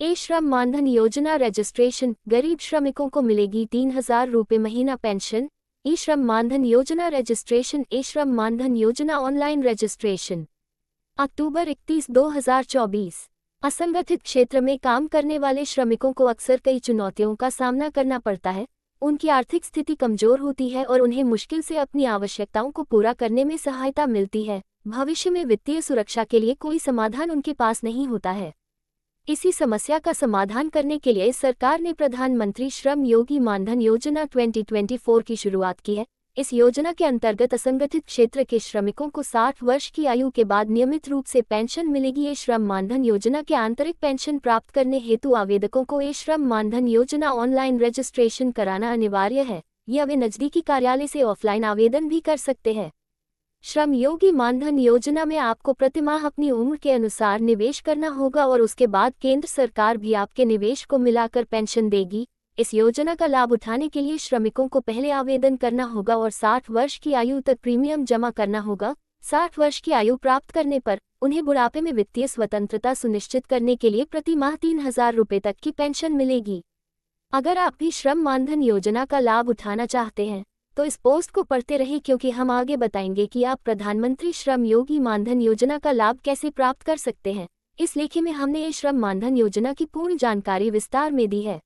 ए श्रम मानधन योजना रजिस्ट्रेशन, गरीब श्रमिकों को मिलेगी 3,000 रुपये महीना पेंशन। ई श्रम मानधन योजना रजिस्ट्रेशन, ए श्रम मानधन योजना ऑनलाइन रजिस्ट्रेशन। अक्टूबर 31, 2024। असंगठित क्षेत्र में काम करने वाले श्रमिकों को अक्सर कई चुनौतियों का सामना करना पड़ता है। उनकी आर्थिक स्थिति कमजोर होती है और उन्हें मुश्किल से अपनी आवश्यकताओं को पूरा करने में सहायता मिलती है। भविष्य में वित्तीय सुरक्षा के लिए कोई समाधान उनके पास नहीं होता है। इसी समस्या का समाधान करने के लिए सरकार ने प्रधानमंत्री श्रम योगी मानधन योजना 2024 की शुरुआत की है। इस योजना के अंतर्गत असंगठित क्षेत्र के श्रमिकों को 60 वर्ष की आयु के बाद नियमित रूप से पेंशन मिलेगी। ये श्रम मानधन योजना के आंतरिक पेंशन प्राप्त करने हेतु आवेदकों को ये श्रम मानधन योजना ऑनलाइन रजिस्ट्रेशन कराना अनिवार्य है, या वे नजदीकी कार्यालय से ऑफलाइन आवेदन भी कर सकते हैं। श्रम योगी मानधन योजना में आपको प्रतिमाह अपनी उम्र के अनुसार निवेश करना होगा और उसके बाद केंद्र सरकार भी आपके निवेश को मिलाकर पेंशन देगी। इस योजना का लाभ उठाने के लिए श्रमिकों को पहले आवेदन करना होगा और 60 वर्ष की आयु तक प्रीमियम जमा करना होगा। 60 वर्ष की आयु प्राप्त करने पर उन्हें बुढ़ापे में वित्तीय स्वतंत्रता सुनिश्चित करने के लिए प्रति माह 3,000 रुपये तक की पेंशन मिलेगी। अगर आप भी श्रम मानधन योजना का लाभ उठाना चाहते हैं तो इस पोस्ट को पढ़ते रहिए, क्योंकि हम आगे बताएंगे कि आप प्रधानमंत्री श्रम योगी मानधन योजना का लाभ कैसे प्राप्त कर सकते हैं। इस लेखे में हमने ये श्रम मानधन योजना की पूर्ण जानकारी विस्तार में दी है।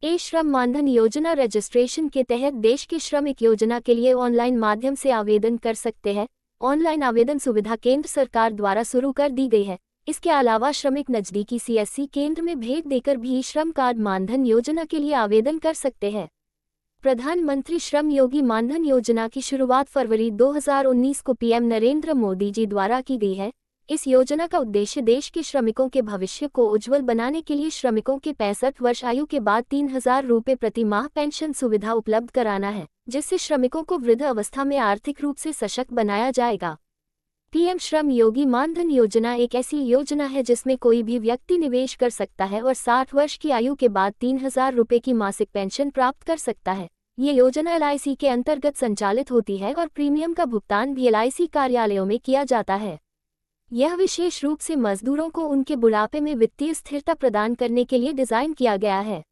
ए श्रम मानधन योजना रजिस्ट्रेशन के तहत देश के श्रमिक योजना के लिए ऑनलाइन माध्यम से आवेदन कर सकते हैं। ऑनलाइन आवेदन सुविधा केंद्र सरकार द्वारा शुरू कर दी गई है। इसके अलावा श्रमिक नजदीकी सीएससी केंद्र में भेंट देकर भी श्रम कार्ड मानधन योजना के लिए आवेदन कर सकते हैं। प्रधानमंत्री श्रम योगी मानधन योजना की शुरुआत फरवरी 2019 को पीएम नरेंद्र मोदी जी द्वारा की गई है। इस योजना का उद्देश्य देश के श्रमिकों के भविष्य को उज्जवल बनाने के लिए श्रमिकों के 65 वर्ष आयु के बाद 3,000 रुपये प्रति माह पेंशन सुविधा उपलब्ध कराना है, जिससे श्रमिकों को वृद्ध अवस्था में आर्थिक रूप से सशक्त बनाया जाएगा। पीएम श्रम योगी मानधन योजना एक ऐसी योजना है जिसमें कोई भी व्यक्ति निवेश कर सकता है और 60 वर्ष की आयु के बाद 3,000 रुपये की मासिक पेंशन प्राप्त कर सकता है। ये योजना एलआईसी के अंतर्गत संचालित होती है और प्रीमियम का भुगतान भी एलआईसी कार्यालयों में किया जाता है। यह विशेष रूप से मजदूरों को उनके बुढ़ापे में वित्तीय स्थिरता प्रदान करने के लिए डिजाइन किया गया है।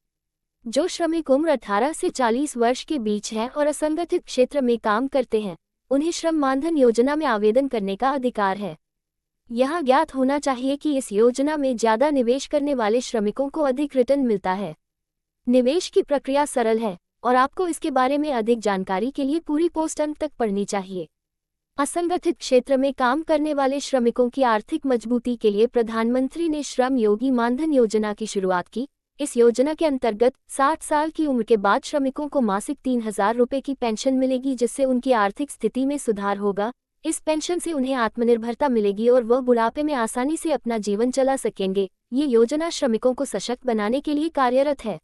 जो श्रमिक उम्र 18 से 40 वर्ष के बीच है और असंगठित क्षेत्र में काम करते हैं, उन्हें श्रम मानधन योजना में आवेदन करने का अधिकार है। यह ज्ञात होना चाहिए कि इस योजना में ज्यादा निवेश करने वाले श्रमिकों को अधिक रिटर्न मिलता है। निवेश की प्रक्रिया सरल है और आपको इसके बारे में अधिक जानकारी के लिए पूरी पोस्ट अंत तक पढ़नी चाहिए। असंगठित क्षेत्र में काम करने वाले श्रमिकों की आर्थिक मजबूती के लिए प्रधानमंत्री ने श्रम योगी मानधन योजना की शुरुआत की। इस योजना के अंतर्गत 60 साल की उम्र के बाद श्रमिकों को मासिक 3,000 रुपये की पेंशन मिलेगी, जिससे उनकी आर्थिक स्थिति में सुधार होगा। इस पेंशन से उन्हें आत्मनिर्भरता मिलेगी और वह बुढ़ापे में आसानी से अपना जीवन चला सकेंगे। ये योजना श्रमिकों को सशक्त बनाने के लिए कार्यरत है।